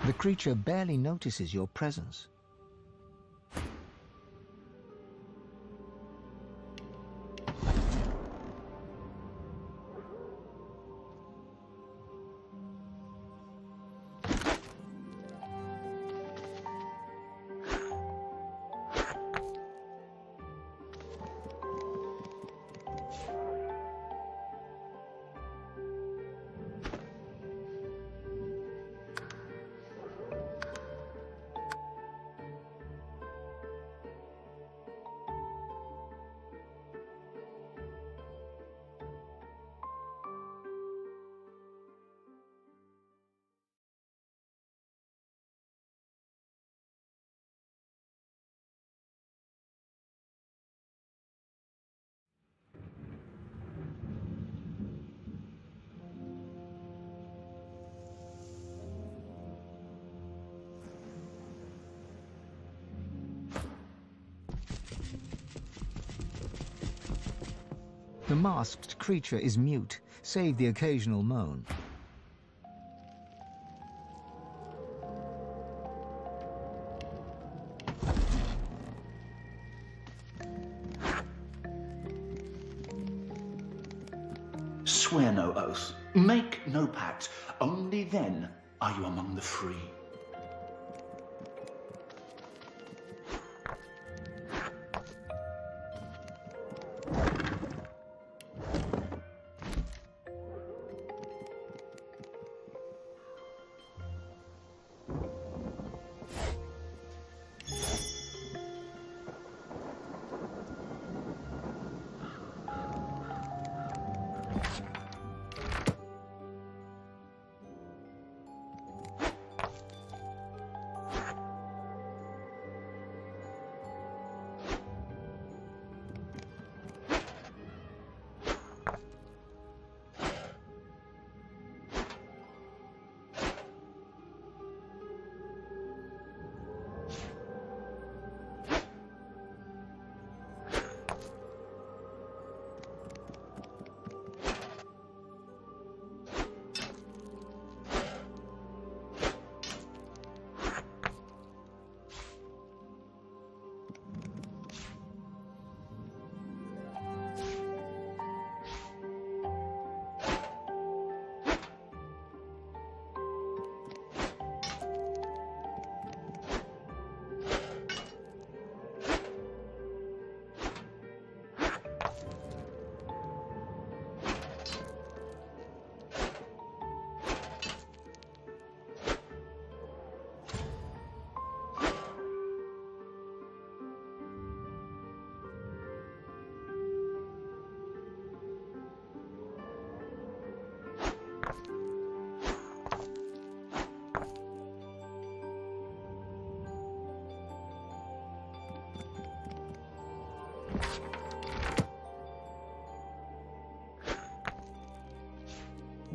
The creature barely notices your presence. The masked creature is mute, save the occasional moan. Swear no oath, make no pact, only then are you among the free.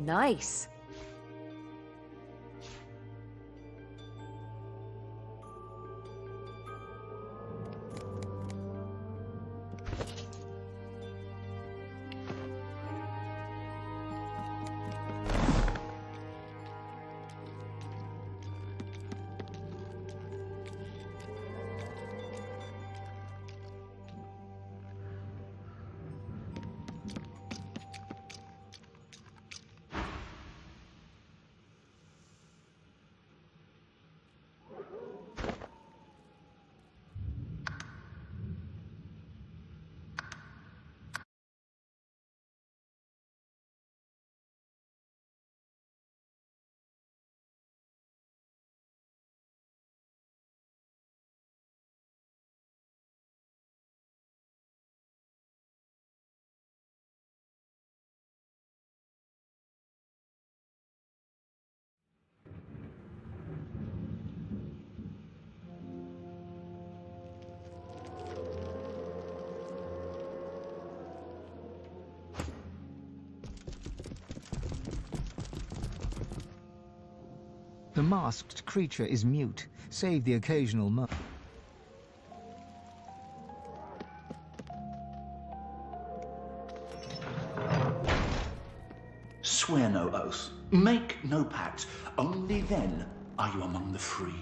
Nice. The masked creature is mute, save the occasional moan. Swear no oath, make no pact, only then are you among the free?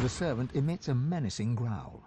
The servant emits a menacing growl.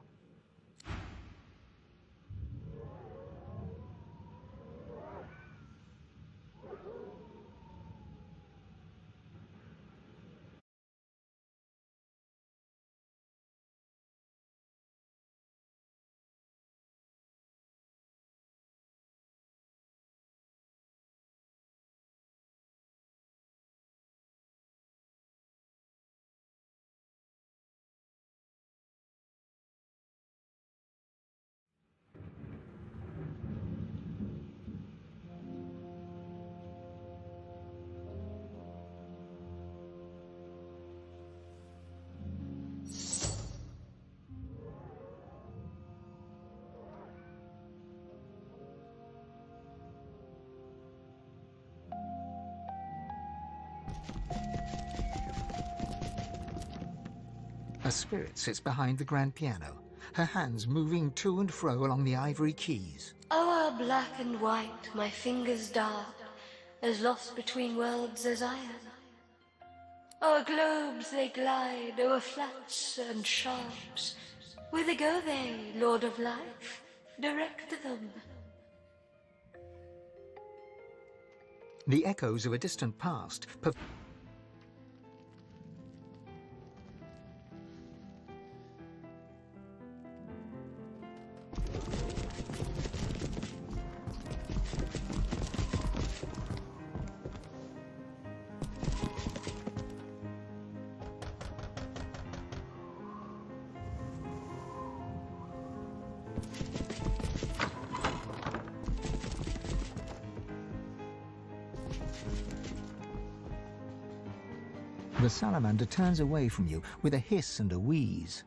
A spirit sits behind the grand piano, her hands moving to and fro along the ivory keys. O'er black and white, my fingers dart, as lost between worlds as I am. O'er globes they glide, o'er flats and sharps. Whither go they, Lord of Life? Direct them. The echoes of a distant past The salamander turns away from you with a hiss and a wheeze.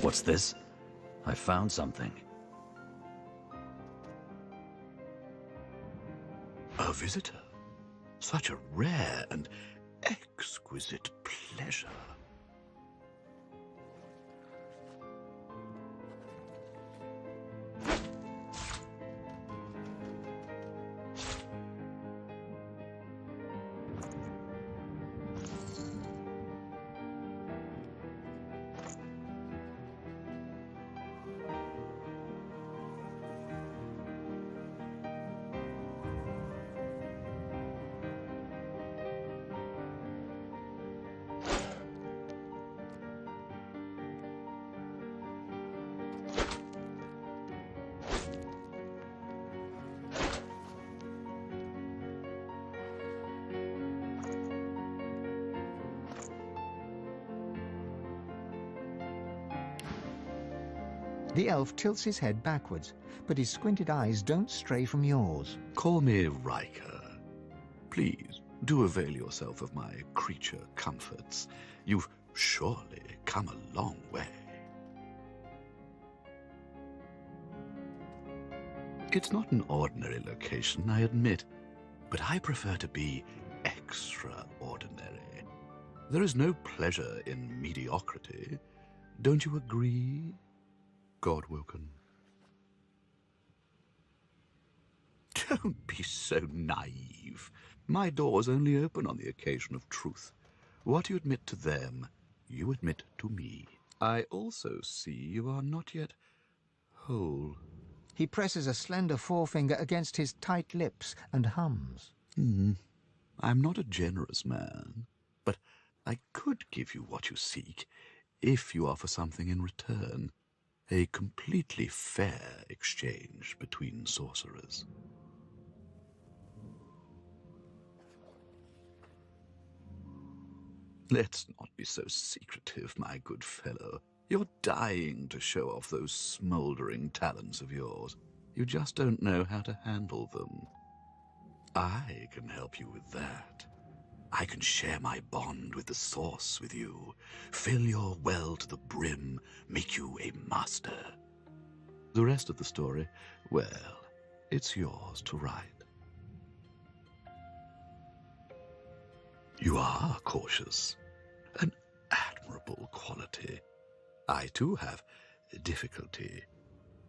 What's this? I found something. A visitor. Such a rare and exquisite pleasure. The elf tilts his head backwards, but his squinted eyes don't stray from yours. Call me Riker. Please, do avail yourself of my creature comforts. You've surely come a long way. It's not an ordinary location, I admit, but I prefer to be extraordinary. There is no pleasure in mediocrity. Don't you agree, Godwoken? Don't be so naive. My doors only open on the occasion of truth. What you admit to them, you admit to me. I also see you are not yet whole. He presses a slender forefinger against his tight lips and hums. I'm not a generous man, but I could give you what you seek if you offer something in return. A completely fair exchange between sorcerers. Let's not be so secretive, my good fellow. You're dying to show off those smoldering talents of yours. You just don't know how to handle them. I can help you with that. I can share my bond with the source with you, fill your well to the brim, make you a master. The rest of the story, well, it's yours to write. You are cautious, an admirable quality. I too have difficulty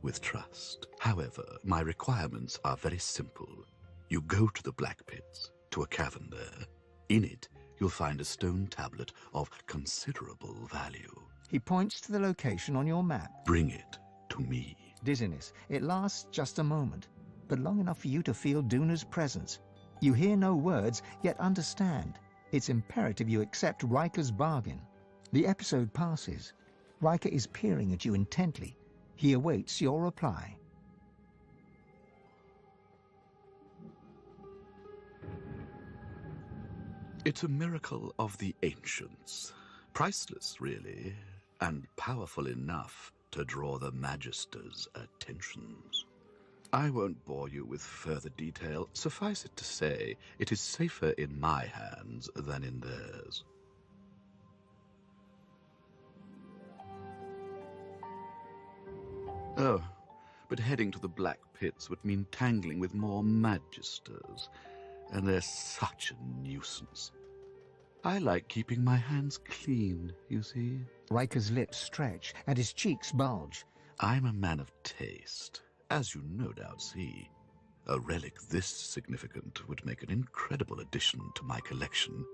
with trust. However, my requirements are very simple. You go to the Black Pits, to a cavern there. In it, you'll find a stone tablet of considerable value. He points to the location on your map. Bring it to me. Dizziness. It lasts just a moment, but long enough for you to feel Duna's presence. You hear no words, yet understand. It's imperative you accept Riker's bargain. The episode passes. Riker is peering at you intently. He awaits your reply. It's a miracle of the ancients. Priceless, really, and powerful enough to draw the Magister's attentions. I won't bore you with further detail. Suffice it to say, it is safer in my hands than in theirs. Oh, but heading to the Black Pits would mean tangling with more magisters, and they're such a nuisance. I like keeping my hands clean, you see. Riker's lips stretch and his cheeks bulge. I'm a man of taste, as you no doubt see. A relic this significant would make an incredible addition to my collection.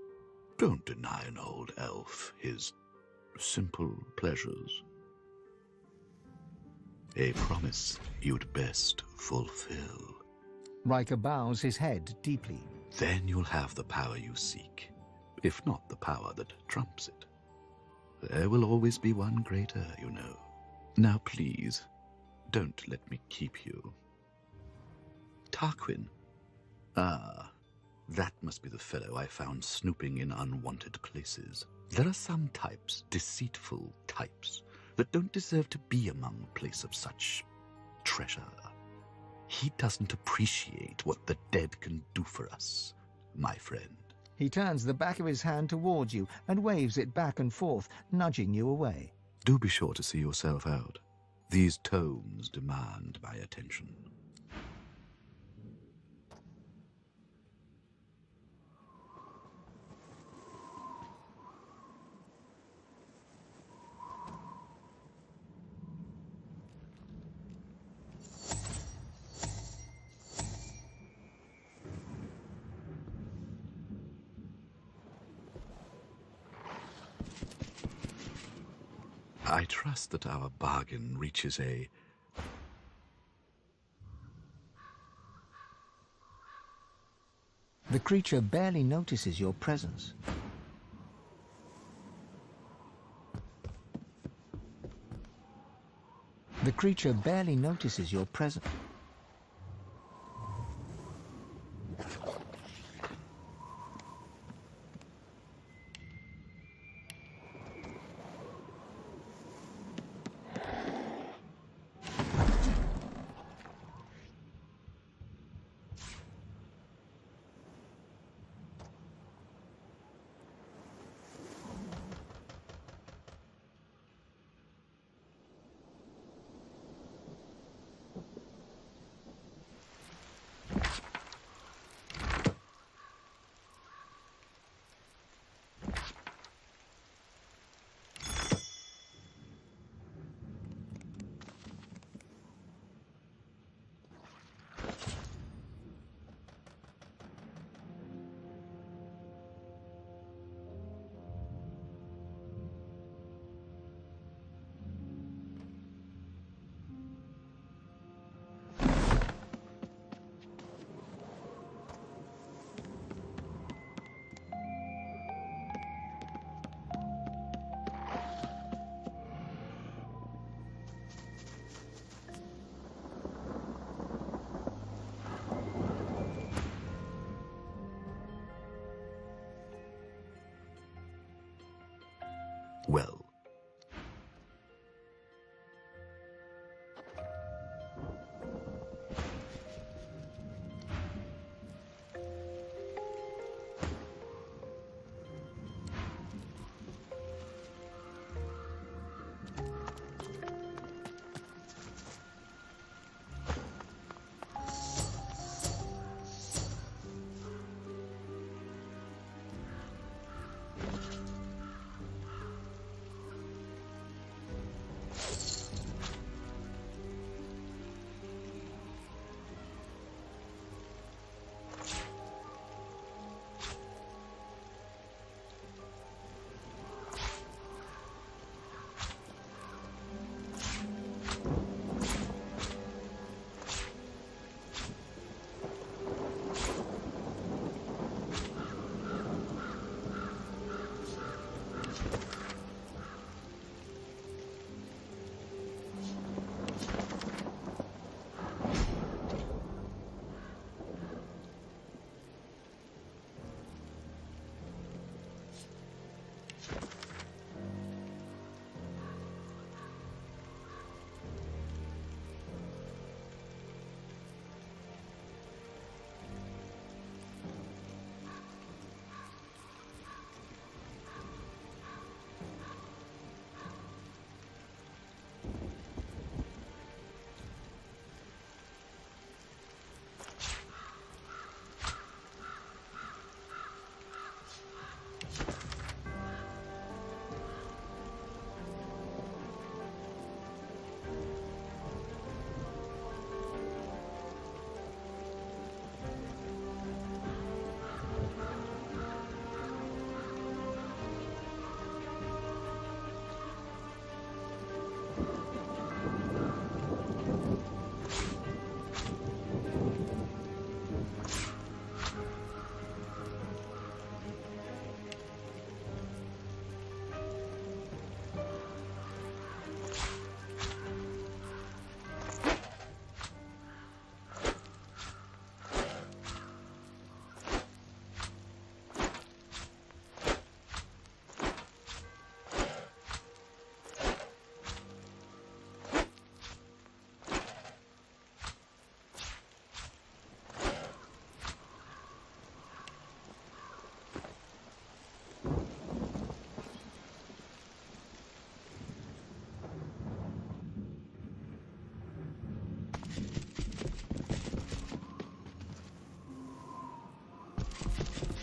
Don't deny an old elf his simple pleasures. A promise you'd best fulfill. Riker bows his head deeply. Then you'll have the power you seek, if not the power that trumps it. There will always be one greater, you know. Now please, don't let me keep you. Tarquin. Ah, that must be the fellow I found snooping in unwanted places. There are some types, deceitful types, that don't deserve to be among a place of such treasure. He doesn't appreciate what the dead can do for us, my friend. He turns the back of his hand towards you and waves it back and forth, nudging you away. Do be sure to see yourself out. These tomes demand my attention. I trust that our bargain reaches a... The creature barely notices your presence. The creature barely notices your presence.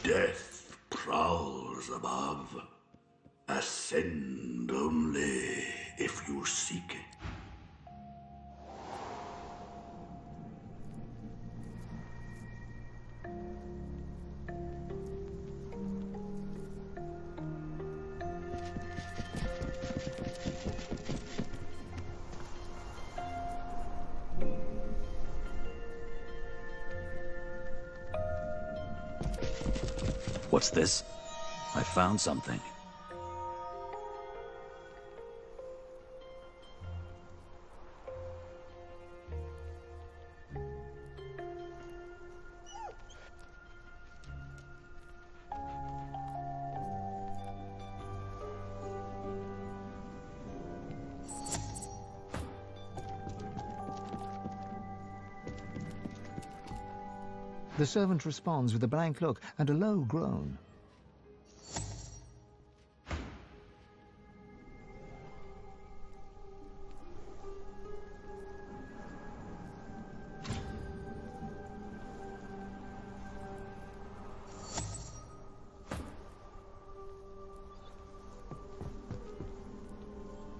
Death prowls above. Ascend only if you seek it. What's this? I found something. The servant responds with a blank look and a low groan.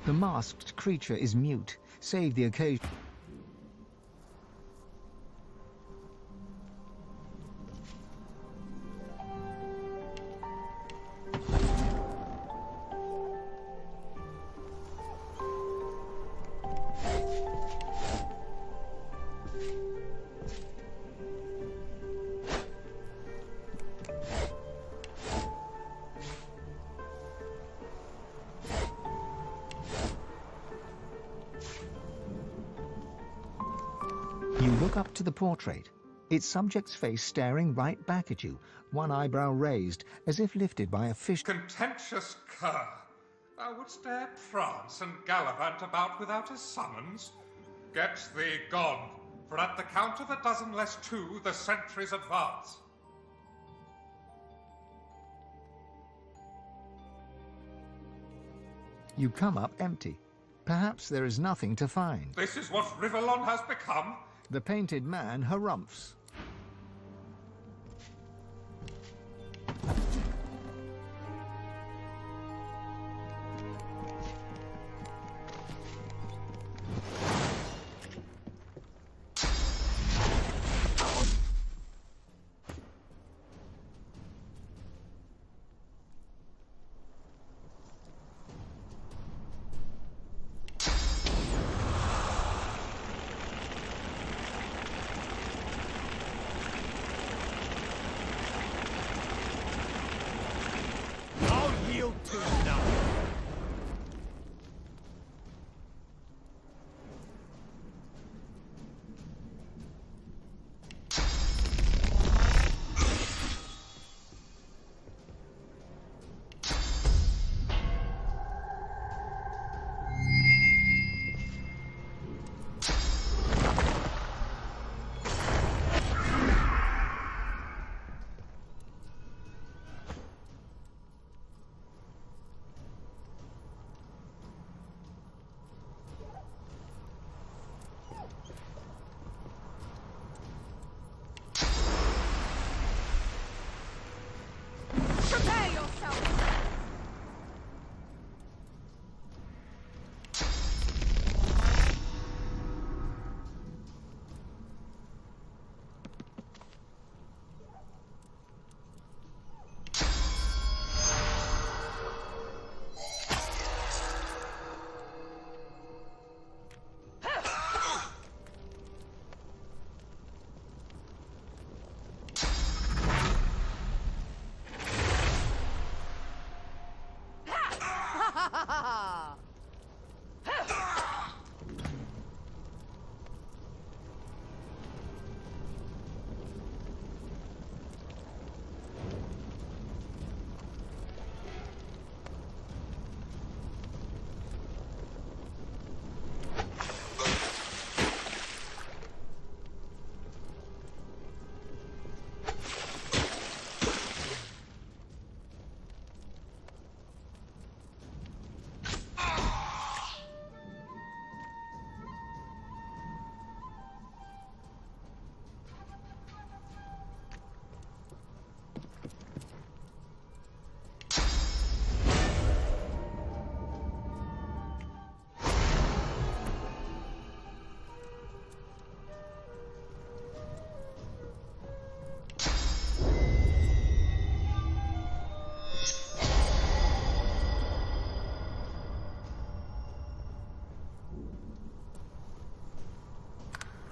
The masked creature is mute, save the occasion. You look up to the portrait, its subject's face staring right back at you, one eyebrow raised, as if lifted by a fish. Contentious cur! Thou wouldst dare prance and gallivant about without a summons? Get thee gone, for at the count of a dozen less two, the sentries advance. You come up empty. Perhaps there is nothing to find. This is what Rivellon has become? The painted man harumphs.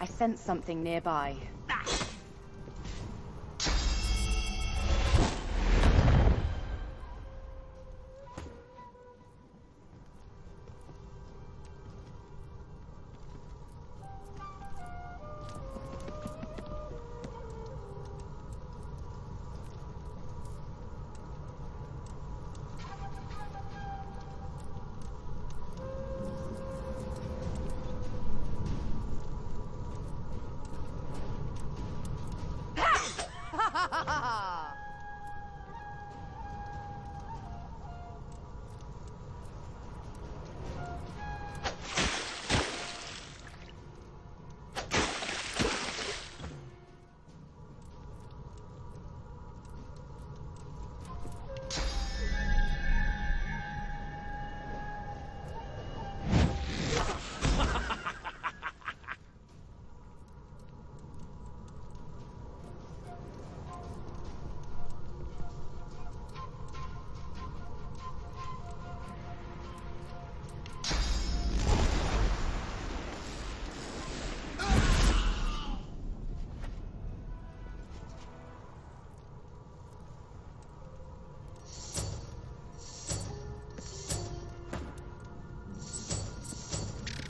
I sense something nearby.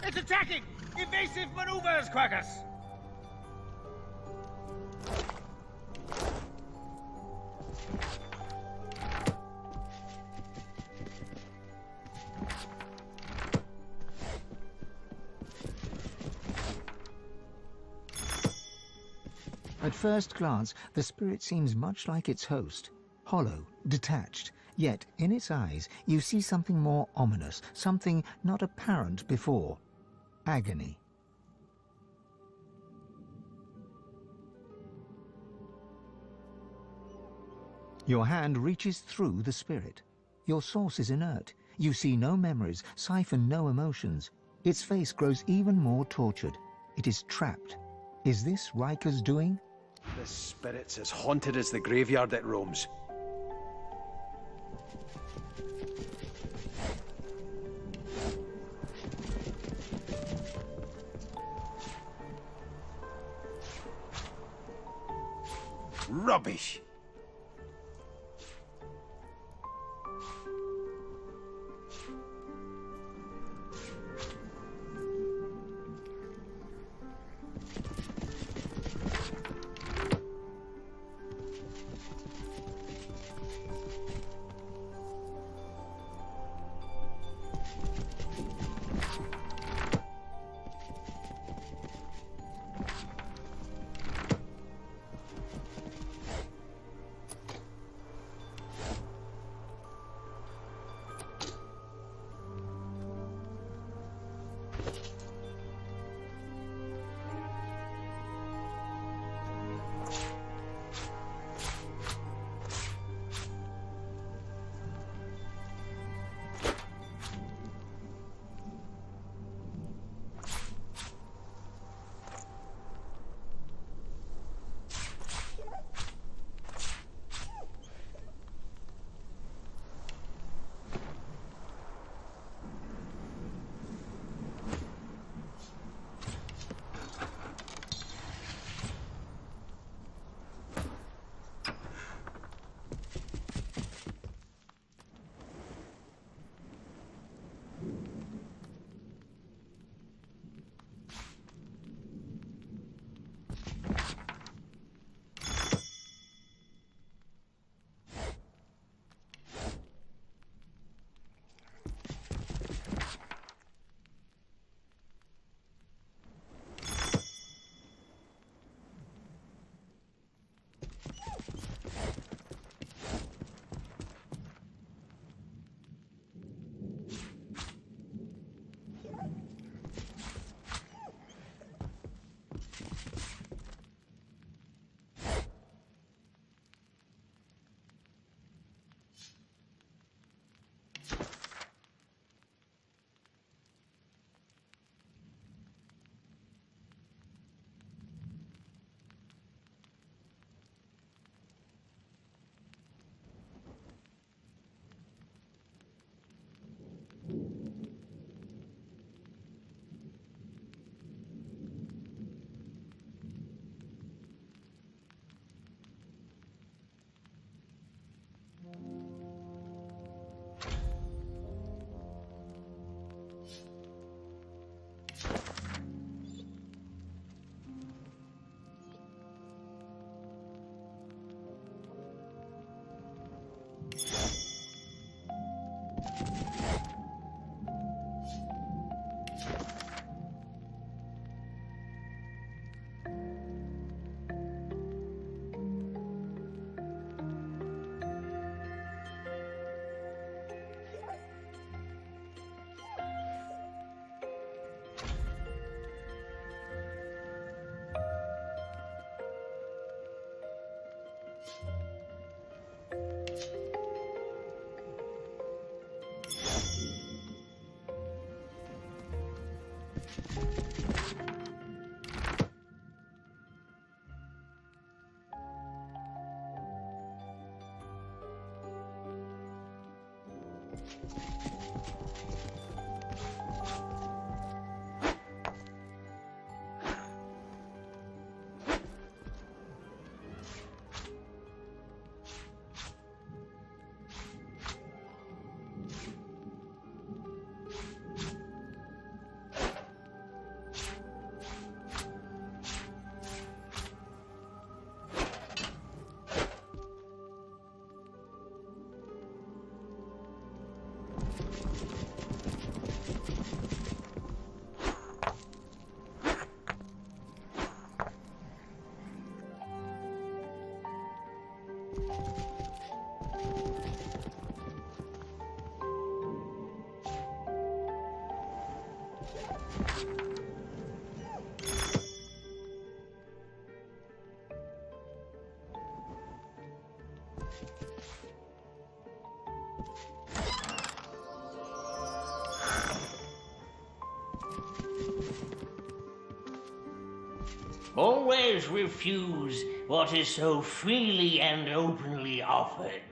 It's attacking! Evasive maneuvers, Quackers! At first glance, the spirit seems much like its host, hollow, detached. Yet, in its eyes, you see something more ominous, something not apparent before. Agony. Your hand reaches through the spirit. Your source is inert. You see no memories, siphon no emotions. Its face grows even more tortured. It is trapped. Is this Riker's doing? This spirit's as haunted as the graveyard it roams. Rubbish! Always refuse what is so freely and openly offered.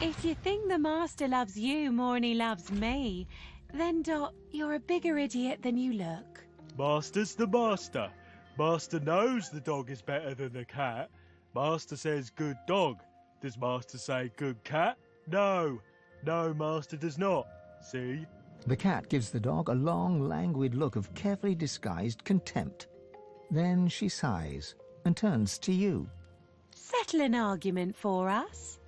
If you think the Master loves you more than he loves me, then, Dot, you're a bigger idiot than you look. Master's the master. Master knows the dog is better than the cat. Master says good dog. Does Master say good cat? No. No, Master does not. See? The cat gives the dog a long, languid look of carefully disguised contempt. Then she sighs and turns to you. Settle an argument for us.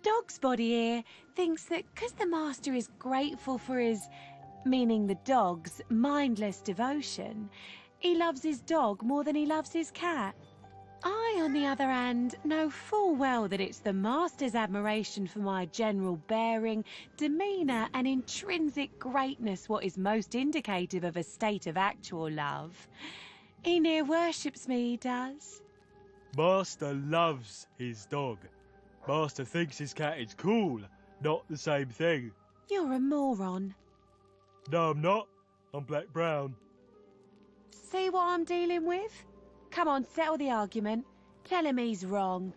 Dog's body here thinks that because the Master is grateful for his, meaning the dog's, mindless devotion, he loves his dog more than he loves his cat. I, on the other hand, know full well that it's the Master's admiration for my general bearing, demeanour and intrinsic greatness what is most indicative of a state of actual love. He near worships me, he does. Master loves his dog. Master thinks his cat is cool, not the same thing. You're a moron. No, I'm not. I'm black-brown. See what I'm dealing with? Come on, settle the argument. Tell him he's wrong.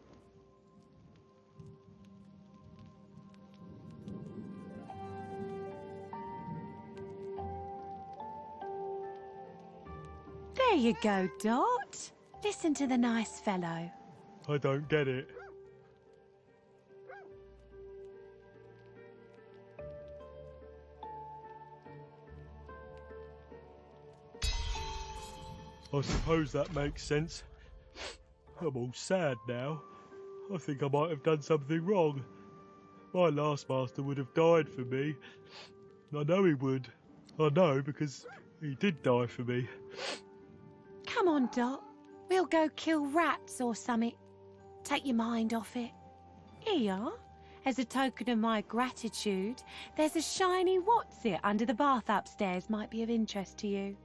There you go, Dot. Listen to the nice fellow. I don't get it. I suppose that makes sense. I'm all sad now. I think I might have done something wrong. My last master would have died for me. I know he would. I know because he did die for me. Come on, Dot. We'll go kill rats or something. Take your mind off it. Here you are. As a token of my gratitude, there's a shiny what's-it under the bath upstairs. Might be of interest to you.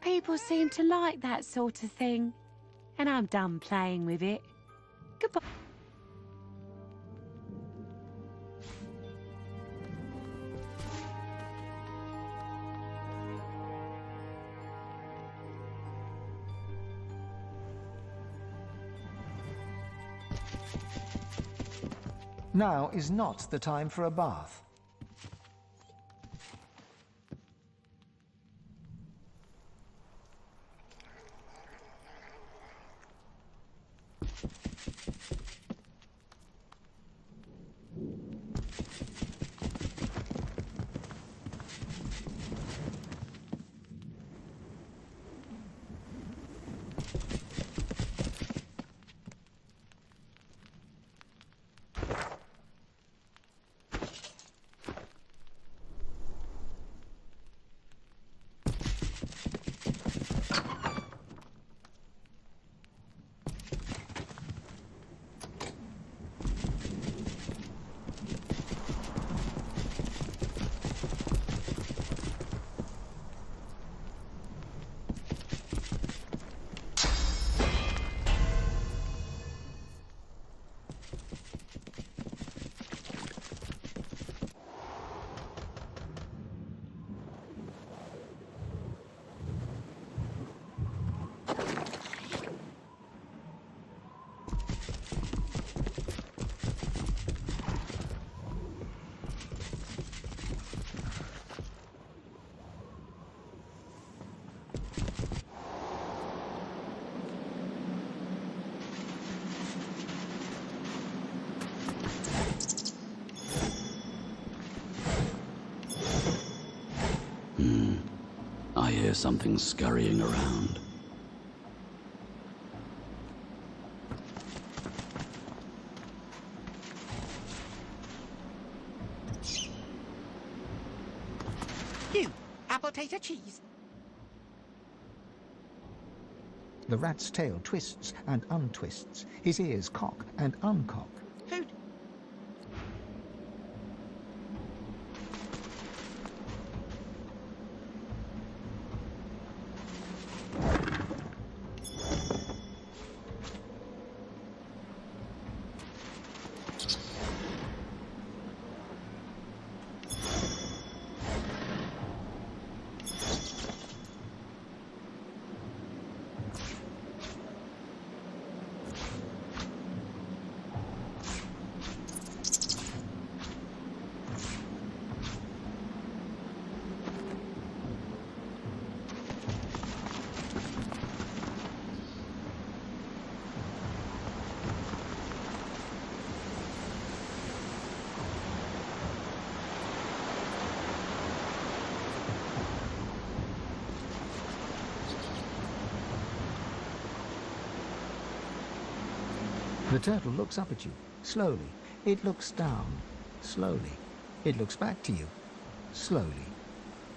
People seem to like that sort of thing. And I'm done playing with it. Goodbye. Now is not the time for a bath. I hear something scurrying around. You, apple tater cheese. The rat's tail twists and untwists. His ears cock and uncock. Who? The turtle looks up at you, slowly. It looks down, slowly. It looks back to you, slowly.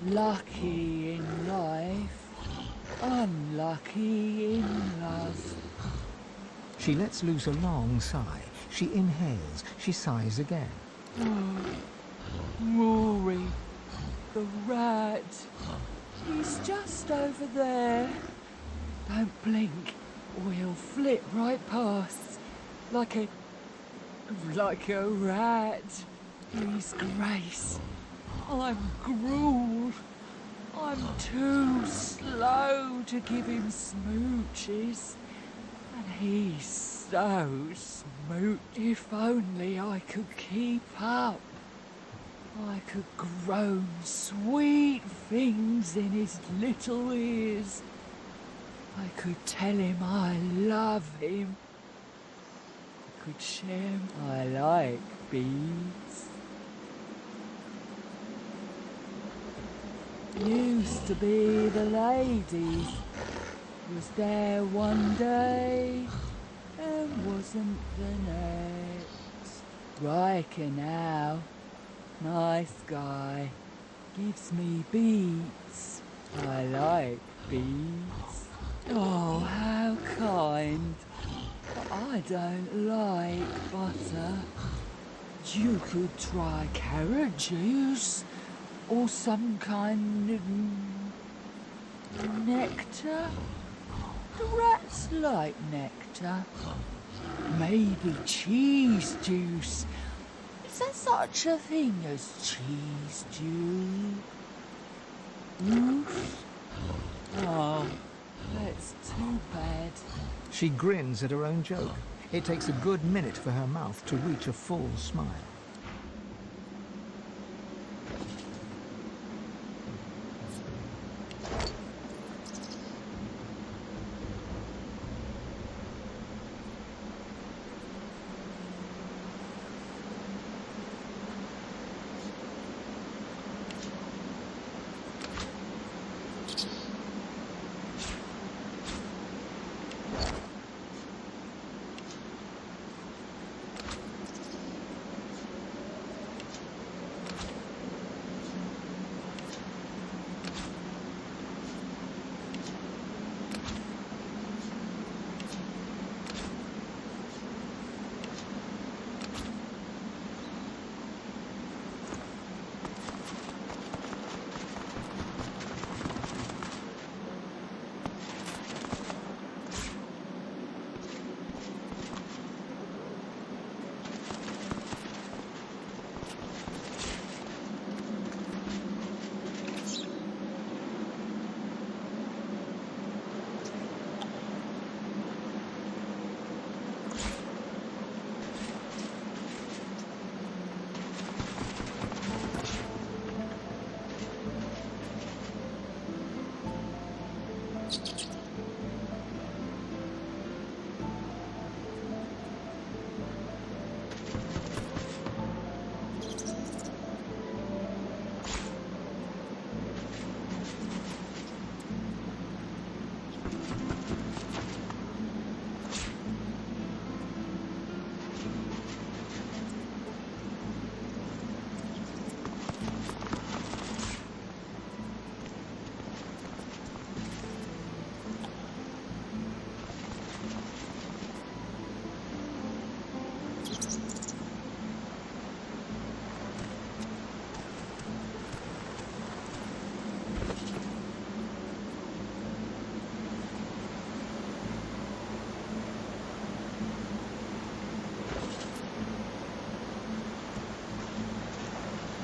Lucky in life, unlucky in love. She lets loose a long sigh. She inhales. She sighs again. Rory, the rat. He's just over there. Don't blink, or he'll flit right past. Like a rat. Please, Grace. I'm Gruel. I'm too slow to give him smooches. And he's so smoot. If only I could keep up. I could groan sweet things in his little ears. I could tell him I love him. I could share my like beads. Used to be the lady. Was there one day and wasn't the next. Riker now. Nice guy. Gives me beats. I like beats. Oh, how kind. But I don't like butter. You could try carrot juice or some kind of nectar. The rats like nectar. Maybe cheese juice. Is there such a thing as cheese juice? Oof. Oh, that's too bad. She grins at her own joke. It takes a good minute for her mouth to reach a full smile.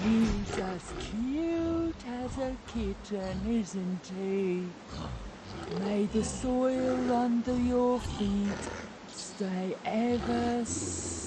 He's as cute as a kitten, isn't he? May the soil under your feet stay ever soft.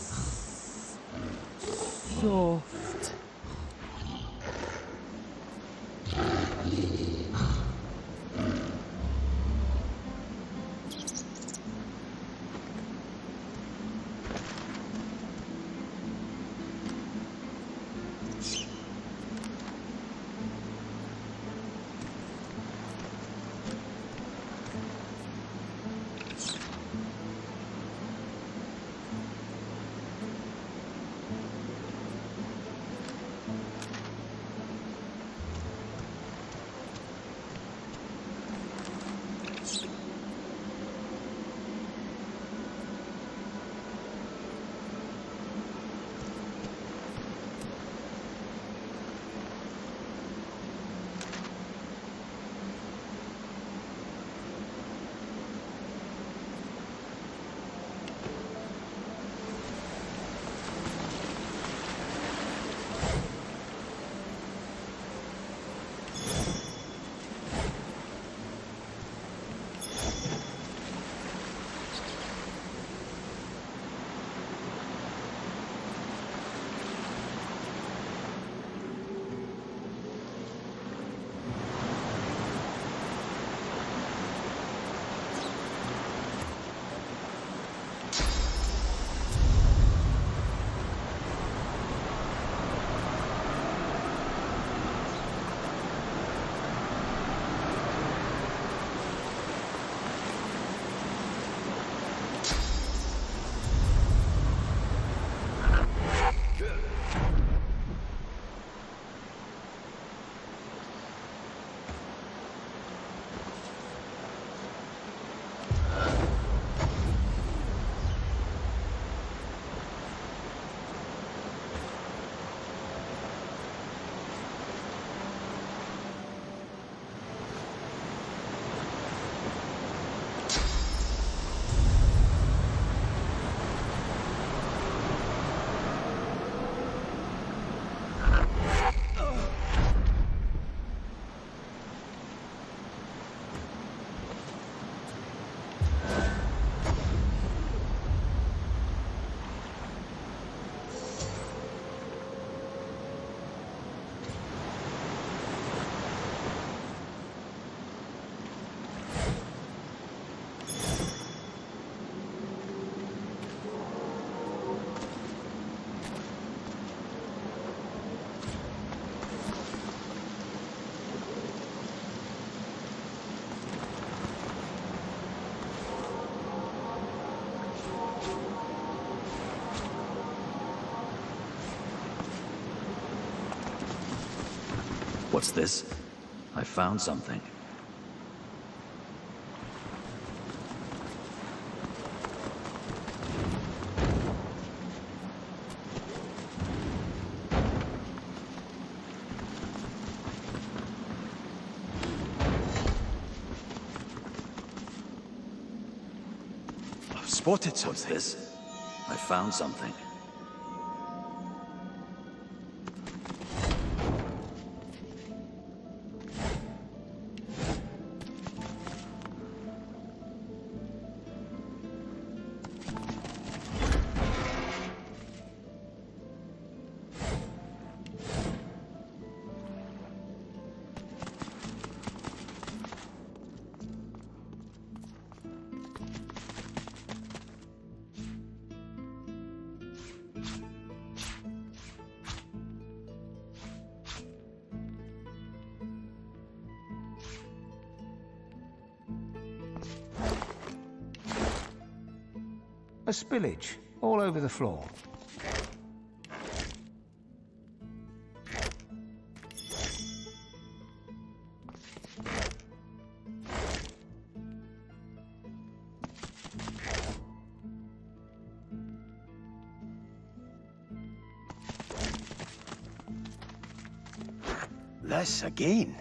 What's this? I found something. I've spotted What's something. this? I found something. A spillage all over the floor. This again.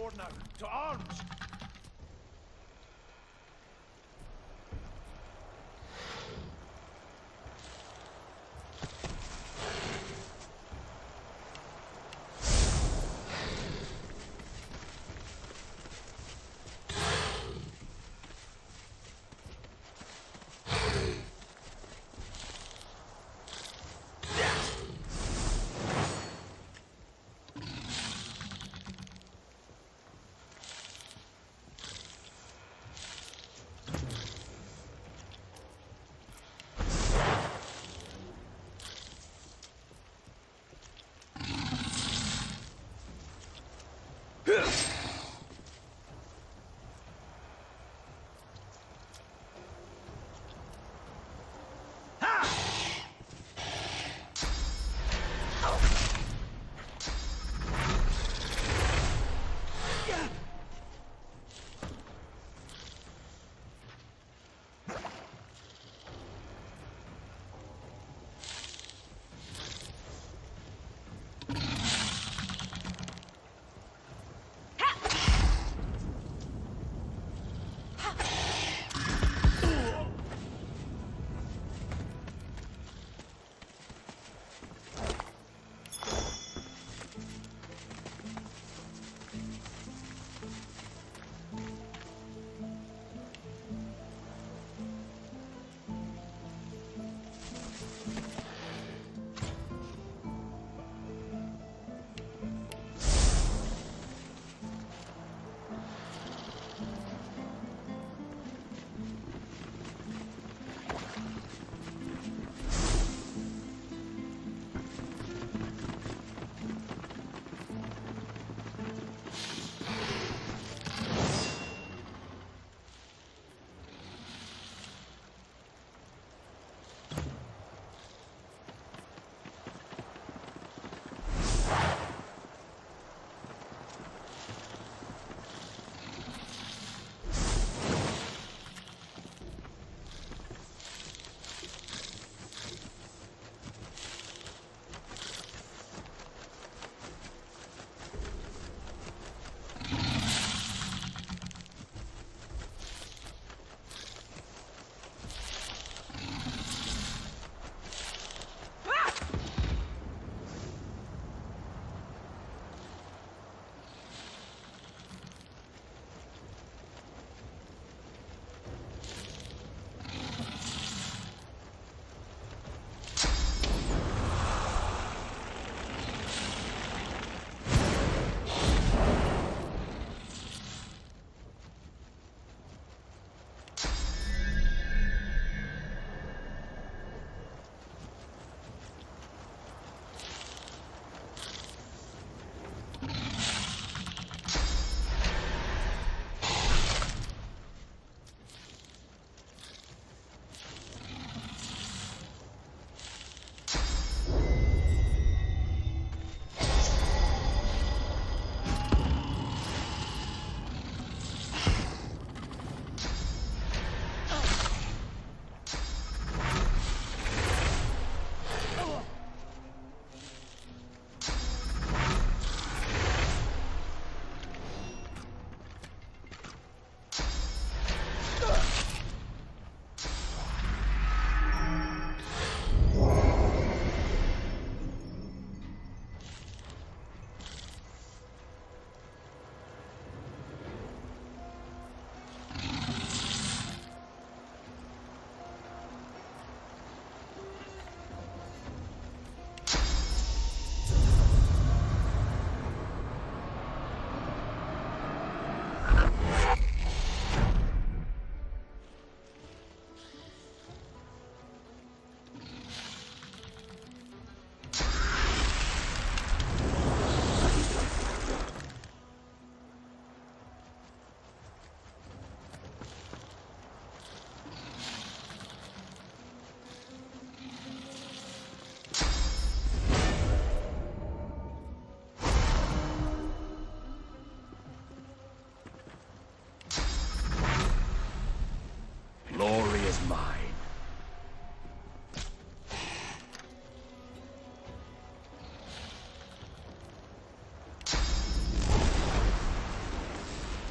more now. To arms!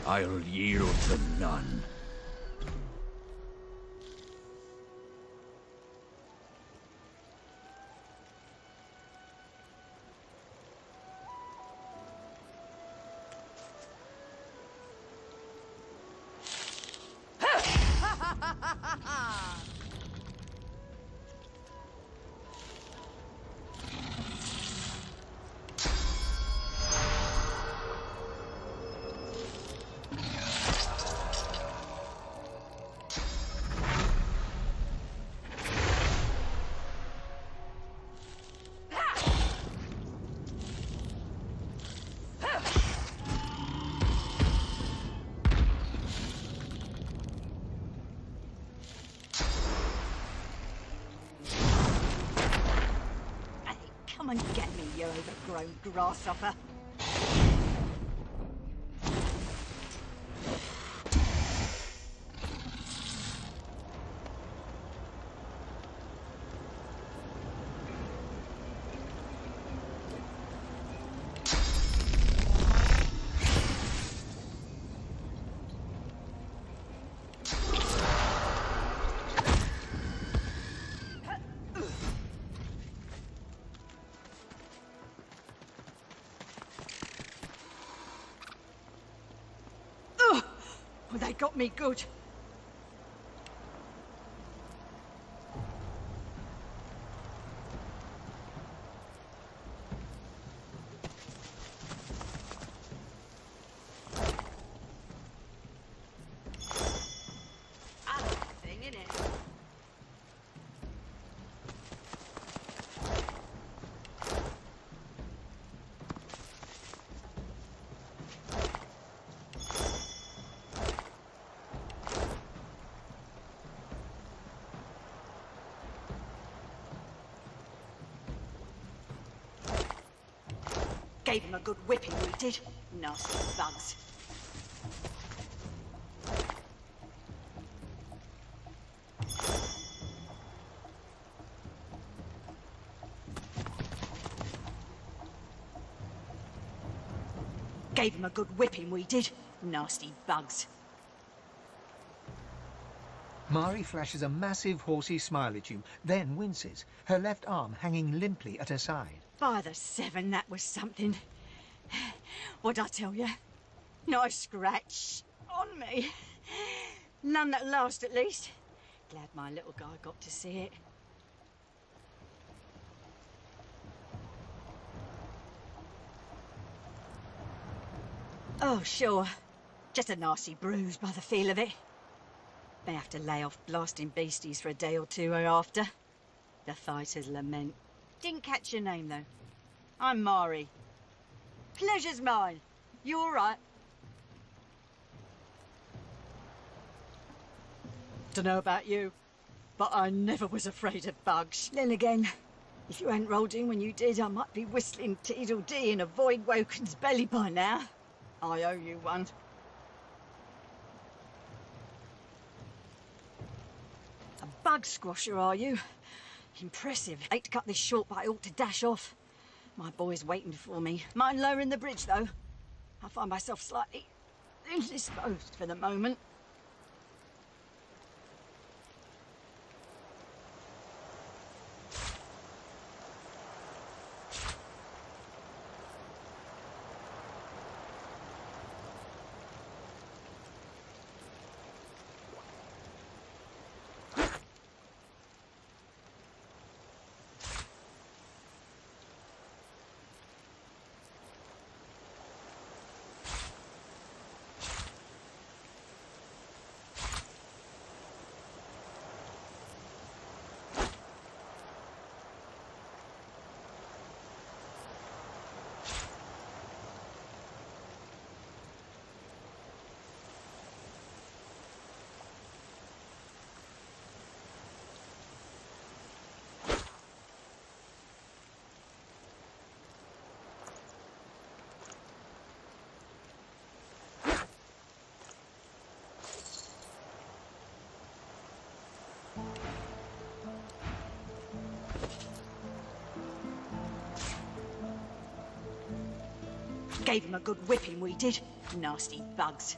I'll yield to none. Come and get me, you overgrown grasshopper. Well, they got me good. Thing, innit? Gave him a good whipping, we did. Nasty bugs. Gave him a good whipping, we did. Nasty bugs. Mari flashes a massive horsey smile at you, then winces, her left arm hanging limply at her side. By the seven, that was something. What'd I tell you? Not a scratch on me. None that last, at least. Glad my little guy got to see it. Oh, sure. Just a nasty bruise by the feel of it. May have to lay off blasting beasties for a day or two after. The fighter's lament. Didn't catch your name, though. I'm Mari. Pleasure's mine. You all right? Dunno about you, but I never was afraid of bugs. Then again, if you hadn't rolled in when you did, I might be whistling Teedle-Dee in a void Woken's belly by now. I owe you one. A bug squasher, are you? Impressive. Hate to cut this short, but I ought to dash off. My boy's waiting for me. Mind lowering the bridge, though? I find myself slightly indisposed for the moment. Gave him a good whipping, we did. Nasty bugs.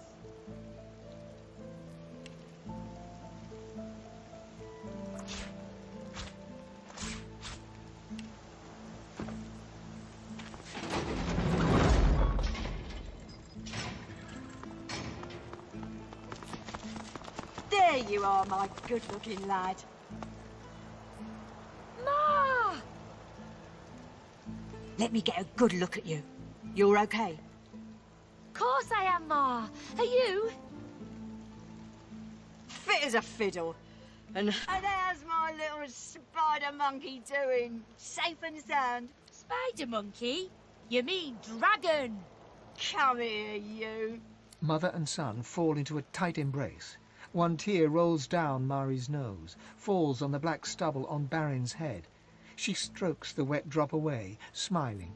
There you are, my good-looking lad. Ma! Let me get a good look at you. You're okay? Course I am, Ma. Are you? Fit as a fiddle. And how's my little spider monkey doing? Safe and sound? Spider monkey? You mean dragon? Come here, you. Mother and son fall into a tight embrace. One tear rolls down Mari's nose, falls on the black stubble on Barin's head. She strokes the wet drop away, smiling.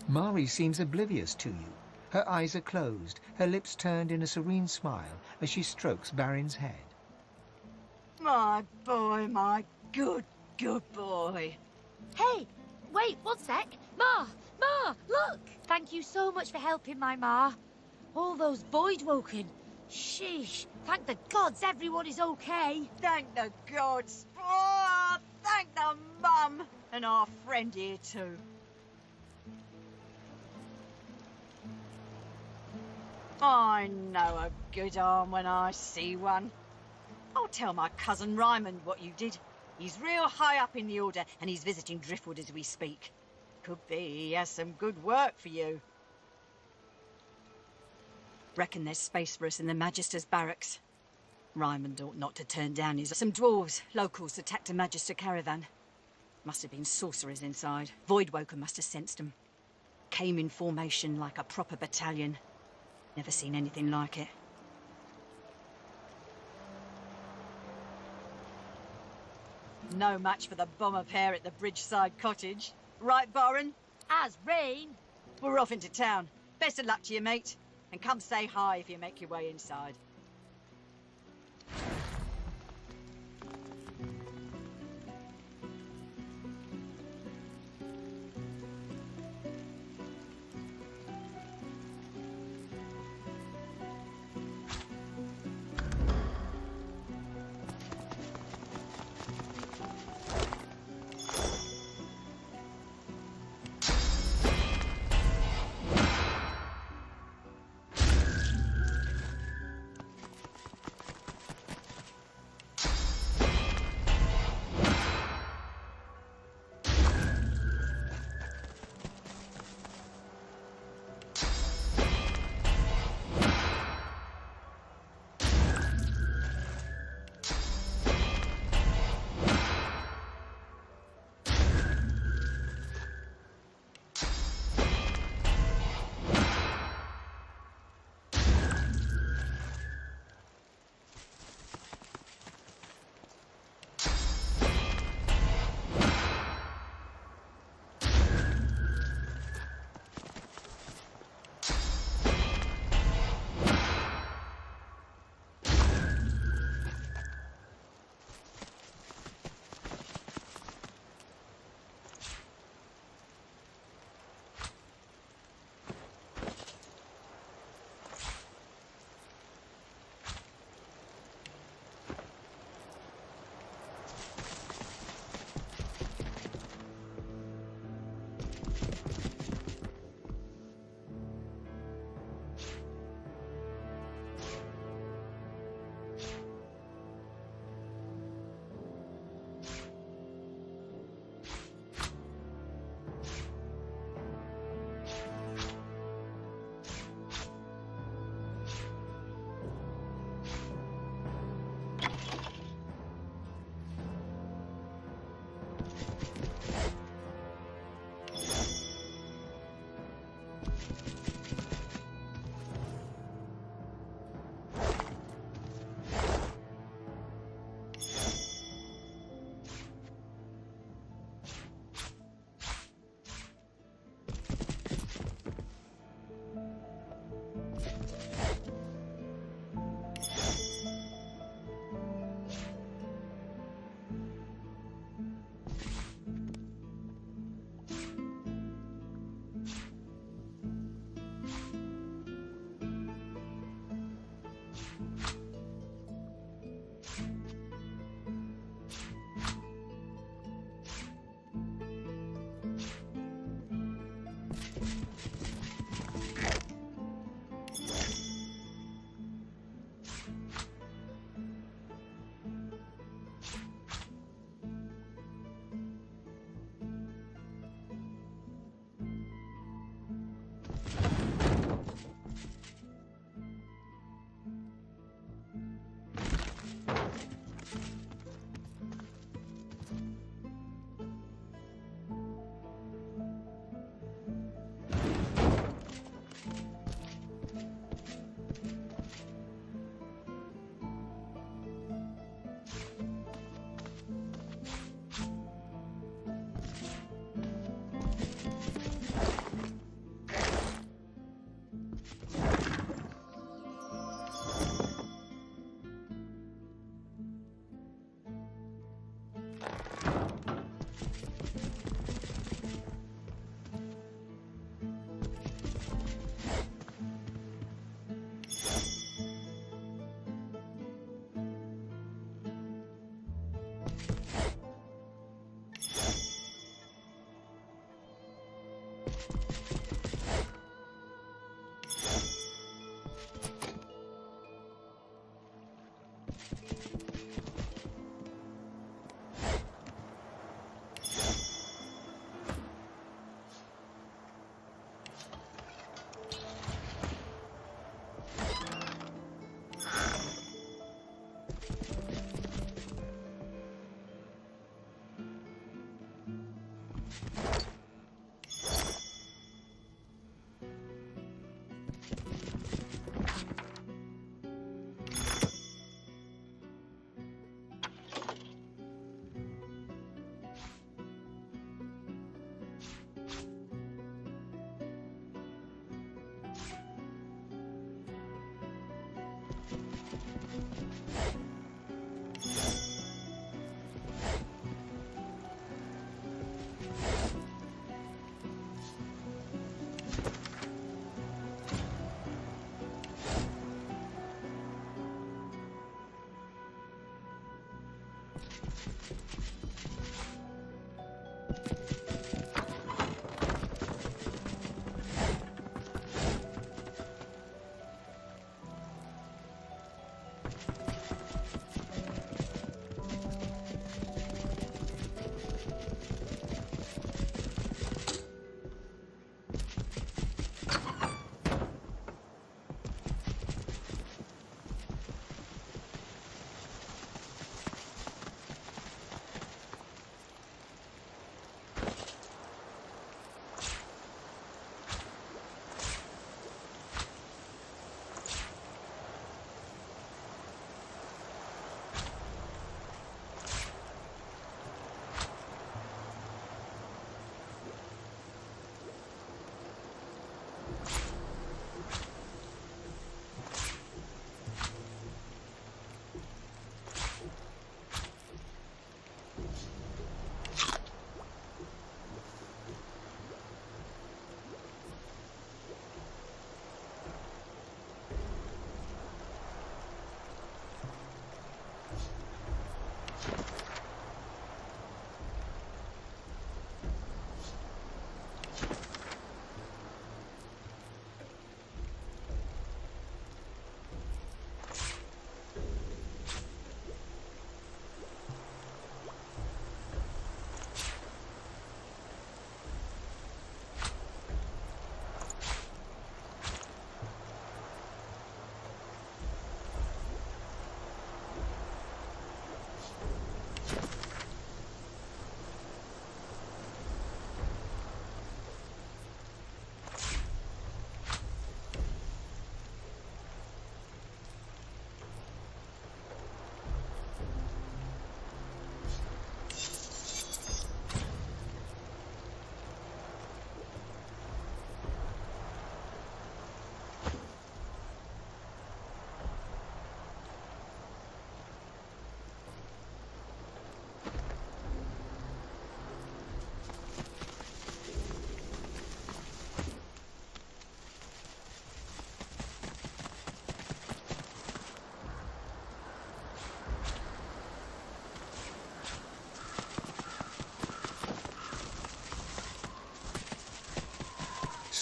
Mari seems oblivious to you. Her eyes are closed, her lips turned in a serene smile as she strokes Barin's head. My boy, my good boy. Hey, wait, 1 sec. Ma! Ma, look! Thank you so much for helping my Ma. All those void woken. Sheesh, thank the gods everyone is okay. Thank the gods. Oh, thank the mum. And our friend here too. I know a good arm when I see one. I'll tell my cousin Ryman what you did. He's real high up in the order and he's visiting Driftwood as we speak. Could be he has some good work for you. Reckon there's space for us in the Magister's barracks. Ryman ought not to turn down his... Some dwarves, locals, attacked a Magister caravan. Must have been sorcerers inside. Voidwoken must have sensed them. Came in formation like a proper battalion. Never seen anything like it. No match for the bomber pair at the Bridgeside cottage. Right, Baron? As rain. We're off into town. Best of luck to you, mate. And come say hi if you make your way inside.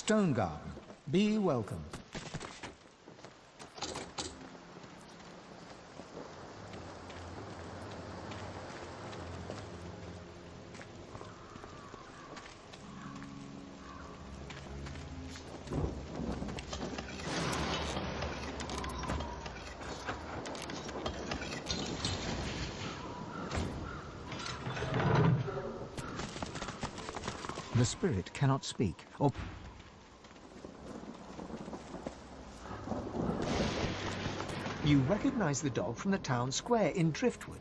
Stone Garden. Be welcome. The spirit cannot speak, or... You recognize the dog from the town square in Driftwood.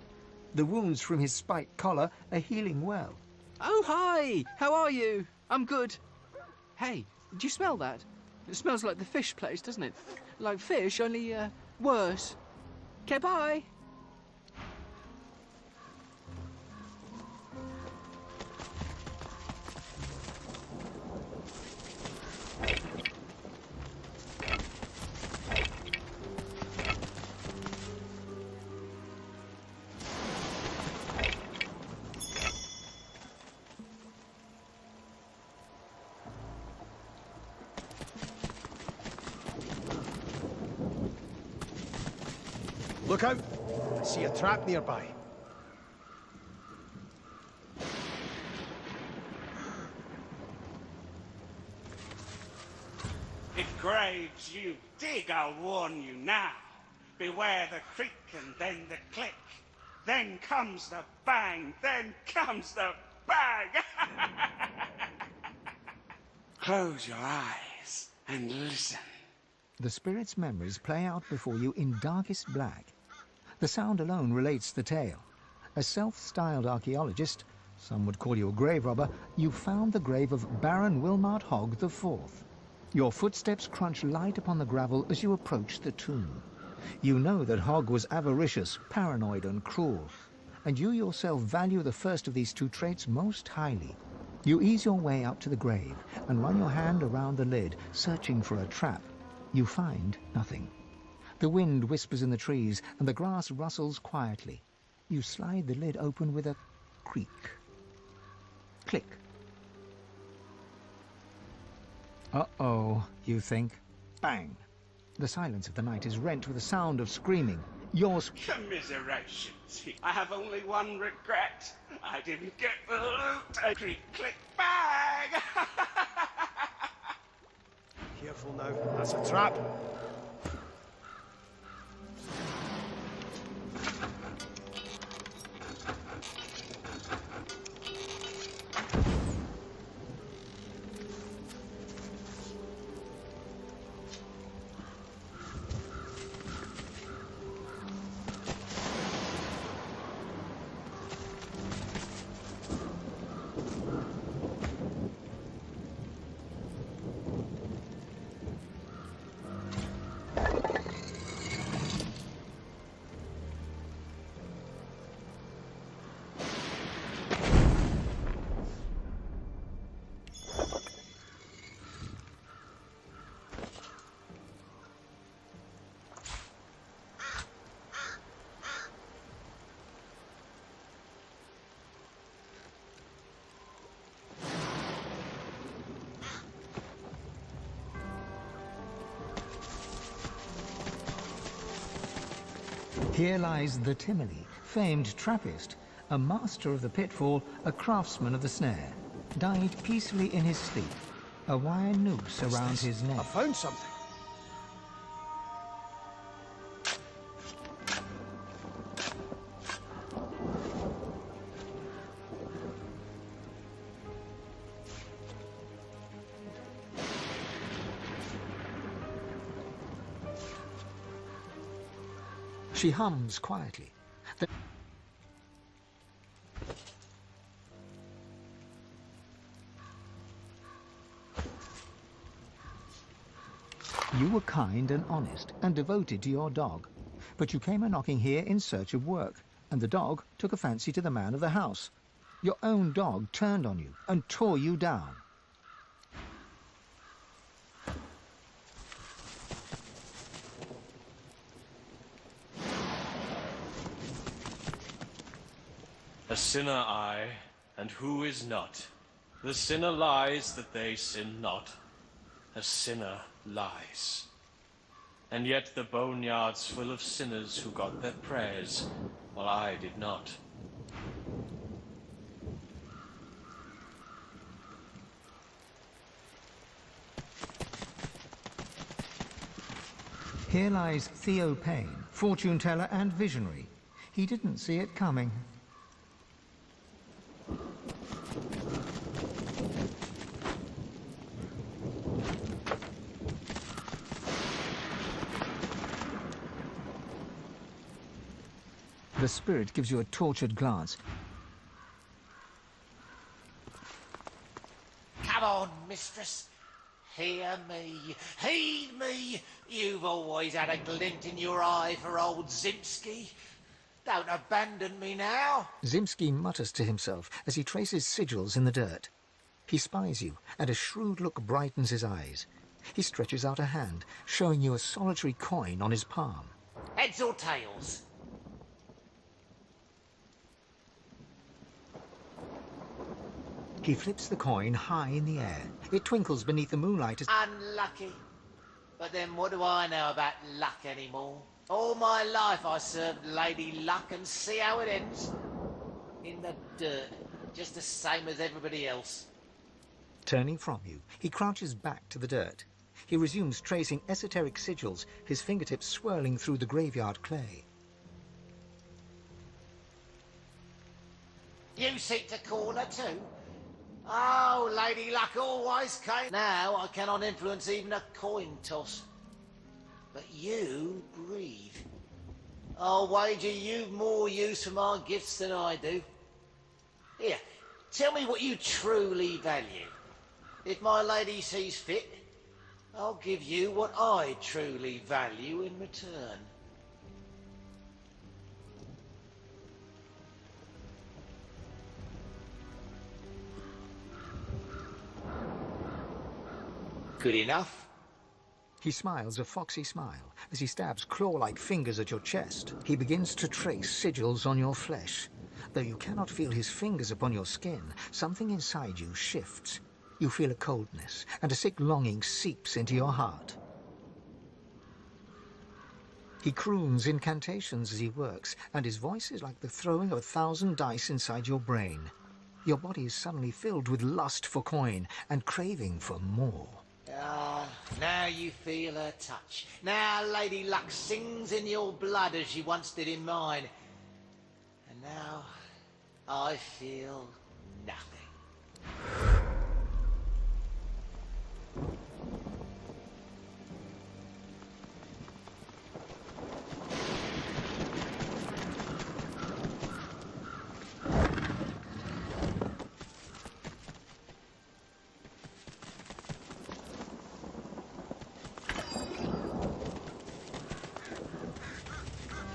The wounds from his spiked collar are healing well. Oh, hi! How are you? I'm good. Hey, do you smell that? It smells like the fish place, doesn't it? Like fish, only, worse. Okay, bye! Look out! I see a trap nearby. If graves you dig, I'll warn you now. Beware the creak and then the click. Then comes the bang, then comes the bang. Close your eyes and listen. The spirit's memories play out before you in darkest black. The sound alone relates the tale. A self-styled archaeologist, some would call you a grave robber, you found the grave of Baron Wilmart Hogg IV. Your footsteps crunch light upon the gravel as you approach the tomb. You know that Hogg was avaricious, paranoid and cruel, and you yourself value the first of these two traits most highly. You ease your way up to the grave and run your hand around the lid, searching for a trap. You find nothing. The wind whispers in the trees and the grass rustles quietly. You slide the lid open with a creak. Click. Uh-oh, you think. Bang! The silence of the night is rent with a sound of screaming. Yours. Commiserations. I have only one regret. I didn't get the loot. A creak, click, bang! Careful now, that's a trap. Here lies the Timely, famed Trappist, a master of the pitfall, a craftsman of the snare. Died peacefully in his sleep, a wire noose around his neck. I found something. She hums quietly. You were kind and honest and devoted to your dog, but you came a-knocking here in search of work, and the dog took a fancy to the man of the house. Your own dog turned on you and tore you down. A sinner I, and who is not? The sinner lies that they sin not. A sinner lies. And yet the boneyard's full of sinners who got their prayers, while I did not. Here lies Theo Payne, fortune teller and visionary. He didn't see it coming. The spirit gives you a tortured glance. Come on, mistress. Hear me. Heed me. You've always had a glint in your eye for old Zimski. Don't abandon me now. Zimski mutters to himself as he traces sigils in the dirt. He spies you, and a shrewd look brightens his eyes. He stretches out a hand, showing you a solitary coin on his palm. Heads or tails? He flips the coin high in the air. It twinkles beneath the moonlight as... Unlucky. But then what do I know about luck anymore? All my life I served Lady Luck, and see how it ends. In the dirt, just the same as everybody else. Turning from you, he crouches back to the dirt. He resumes tracing esoteric sigils, his fingertips swirling through the graveyard clay. You seek to corner too? Oh, Lady Luck always came. Now I cannot influence even a coin toss. But you breathe. I'll wager you've more use for my gifts than I do. Here, tell me what you truly value. If my lady sees fit, I'll give you what I truly value in return. Good enough? He smiles a foxy smile as he stabs claw-like fingers at your chest. He begins to trace sigils on your flesh. Though you cannot feel his fingers upon your skin, something inside you shifts. You feel a coldness, and a sick longing seeps into your heart. He croons incantations as he works, and his voice is like the throwing of 1,000 dice inside your brain. Your body is suddenly filled with lust for coin and craving for more. Ah, now you feel her touch. Now Lady Luck sings in your blood as she once did in mine. And now I feel nothing.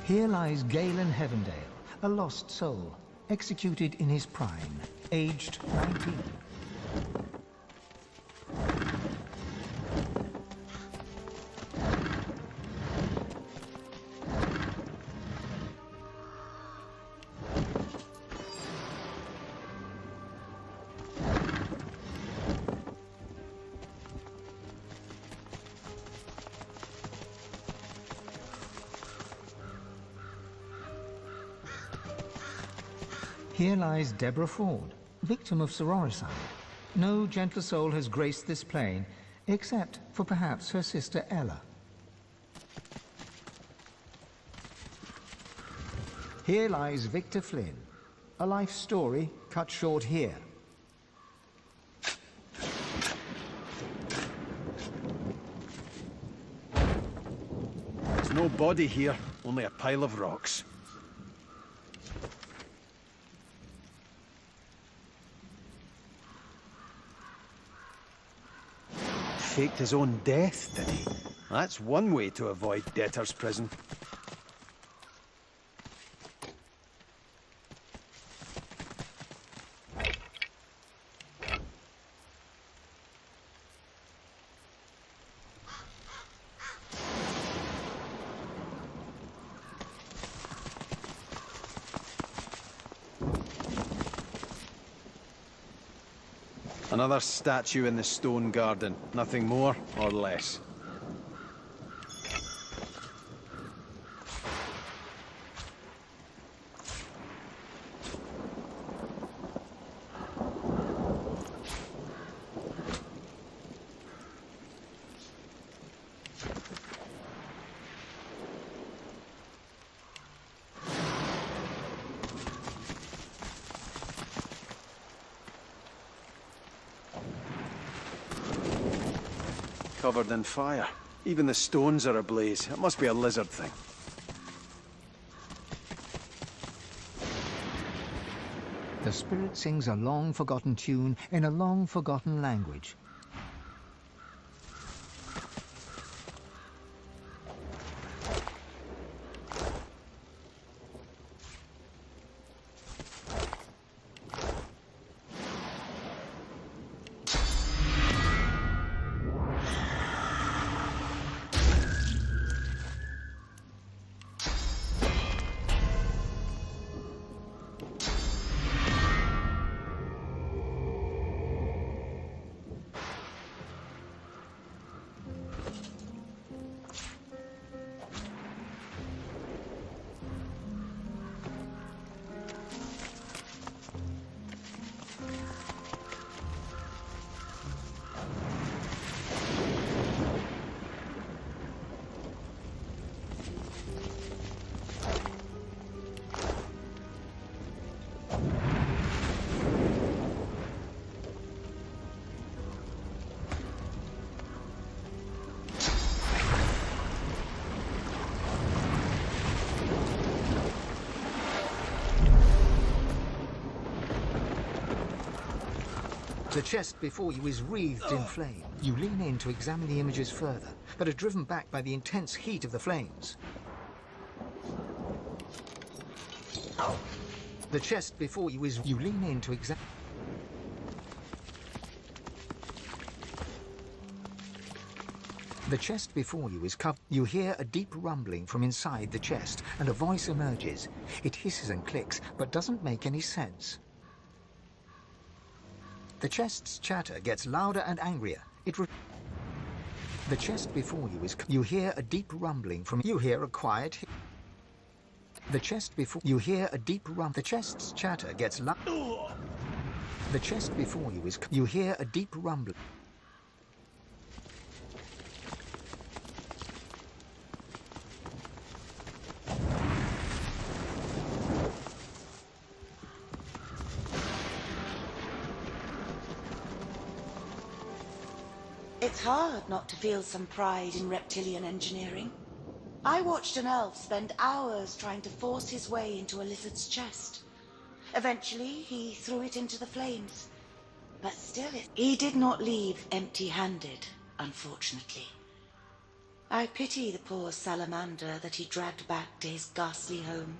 Here lies Galen Heavendale, a lost soul, executed in his prime, aged 19. Here lies Deborah Ford, victim of sororicide. No gentler soul has graced this plane, except for perhaps her sister Ella. Here lies Victor Flynn, a life story cut short here. There's no body here, only a pile of rocks. Faked his own death, did he? That's one way to avoid debtor's prison. Another statue in the stone garden, nothing more or less. Covered in fire. Even the stones are ablaze. It must be a lizard thing. The spirit sings a long-forgotten tune in a long-forgotten language. The chest before you is wreathed in flame. You lean in to examine the images further, but are driven back by the intense heat of the flames. The chest before you is... You lean in to examine... The chest before you is covered. You hear a deep rumbling from inside the chest, and a voice emerges. It hisses and clicks, but doesn't make any sense. The chest's chatter gets louder and angrier. The chest before you is... You hear a deep rumbling from... You hear a quiet... The chest before... You hear a deep rum... The chest's chatter gets loud. The chest before you is... You hear a deep rumbling. It's hard not to feel some pride in reptilian engineering. I watched an elf spend hours trying to force his way into a lizard's chest. Eventually, he threw it into the flames. But still, he did not leave empty-handed, unfortunately. I pity the poor salamander that he dragged back to his ghastly home.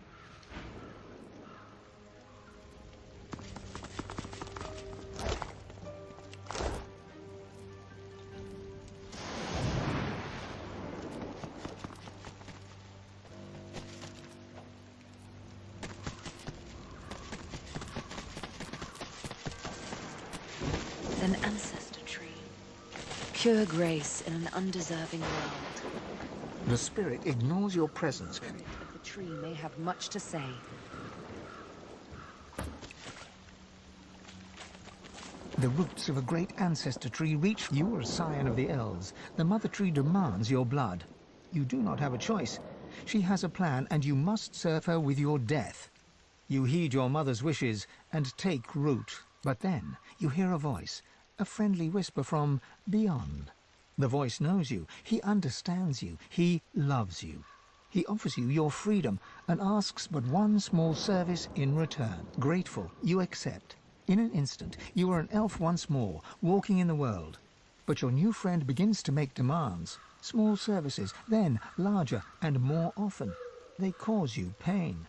An ancestor tree. Pure grace in an undeserving world. The spirit ignores your presence. The tree may have much to say. The roots of a great ancestor tree reach... You are a scion of the elves. The mother tree demands your blood. You do not have a choice. She has a plan, and you must serve her with your death. You heed your mother's wishes and take root. But then you hear a voice, a friendly whisper from beyond. The voice knows you. He understands you. He loves you. He offers you your freedom and asks but one small service in return. Grateful, you accept. In an instant, you are an elf once more, walking in the world. But your new friend begins to make demands. Small services, then larger and more often. They cause you pain.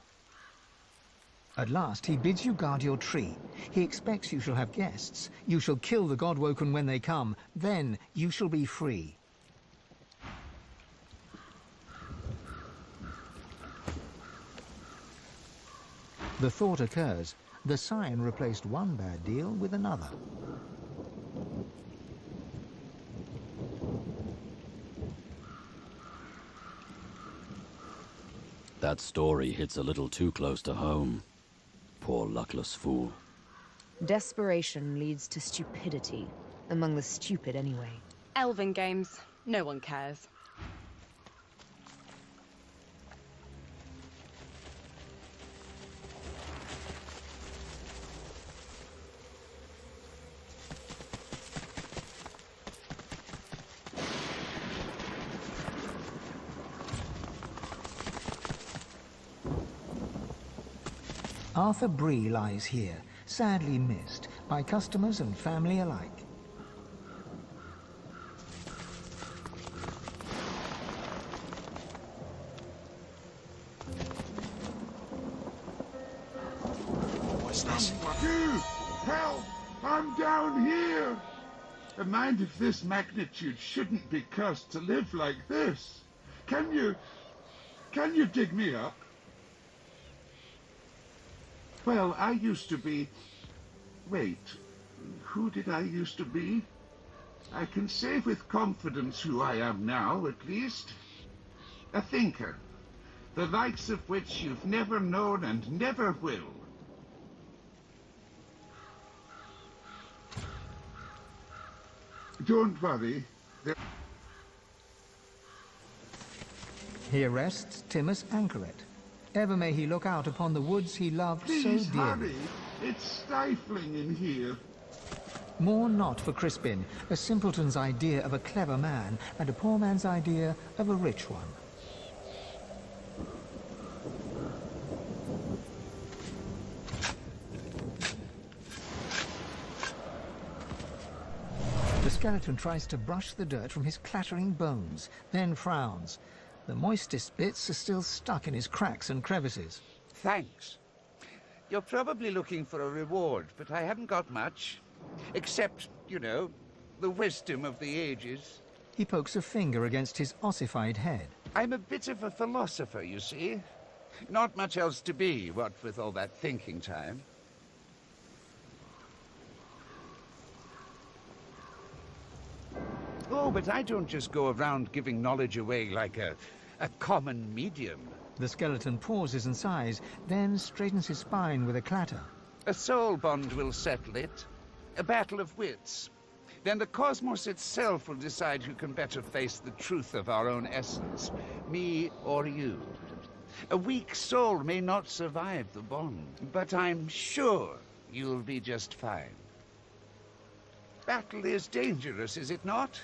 At last, he bids you guard your tree. He expects you shall have guests. You shall kill the Godwoken when they come. Then you shall be free. The thought occurs. The scion replaced one bad deal with another. That story hits a little too close to home. Poor luckless fool. Desperation leads to stupidity. Among the stupid, anyway. Elven games. No one cares. Arthur Bree lies here, sadly missed by customers and family alike. What's this? You! Help! I'm down here! A mind of this magnitude shouldn't be cursed to live like this. Can you dig me up? Well, I used to be... Wait, who did I used to be? I can say with confidence who I am now, at least. A thinker, the likes of which you've never known and never will. Don't worry. Here rests Timus Anchoret. Ever may he look out upon the woods he loved Please so dearly. hurry. It's stifling in here. Mourn not for Crispin, a simpleton's idea of a clever man, and a poor man's idea of a rich one. skeleton tries to brush the dirt from his clattering bones, then frowns. The moistest bits are still stuck in his cracks and crevices. Thanks. You're probably looking for a reward, but I haven't got much. Except, you know, the wisdom of the ages. He pokes a finger against his ossified head. I'm a bit of a philosopher, you see. Not much else to be, what with all that thinking time. Oh, but I don't just go around giving knowledge away like a common medium. The skeleton pauses and sighs, then straightens his spine with a clatter. A soul bond will settle it. A battle of wits. Then the cosmos itself will decide who can better face the truth of our own essence, me or you. A weak soul may not survive the bond, but I'm sure you'll be just fine. Battle is dangerous, is it not?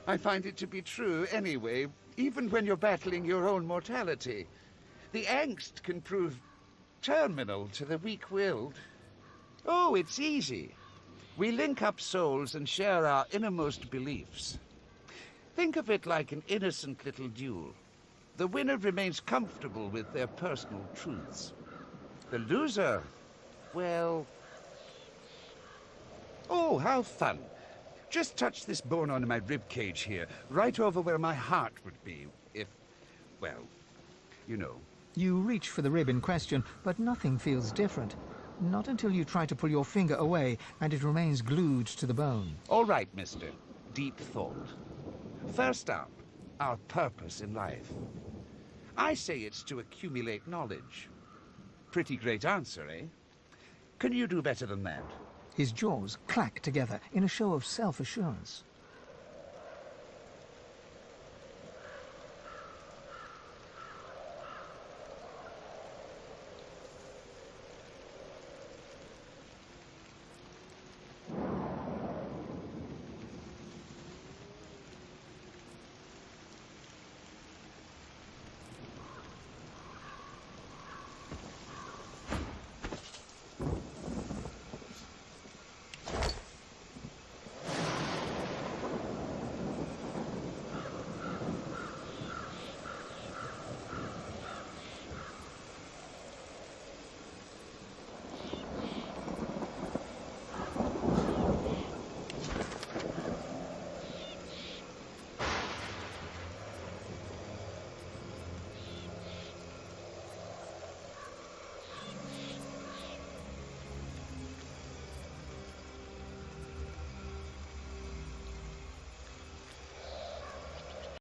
I find it to be true anyway, even when you're battling your own mortality. The angst can prove terminal to the weak-willed. Oh, it's easy. We link up souls and share our innermost beliefs. Think of it like an innocent little duel. The winner remains comfortable with their personal truths. The loser, well... Oh, how fun. Just touch this bone on my rib cage here, right over where my heart would be, if, well, you know. You reach for the rib in question, but nothing feels different. Not until you try to pull your finger away and it remains glued to the bone. All right, mister. Deep thought. First up, our purpose in life. I say it's to accumulate knowledge. Pretty great answer, eh? Can you do better than that? His jaws clack together in a show of self-assurance.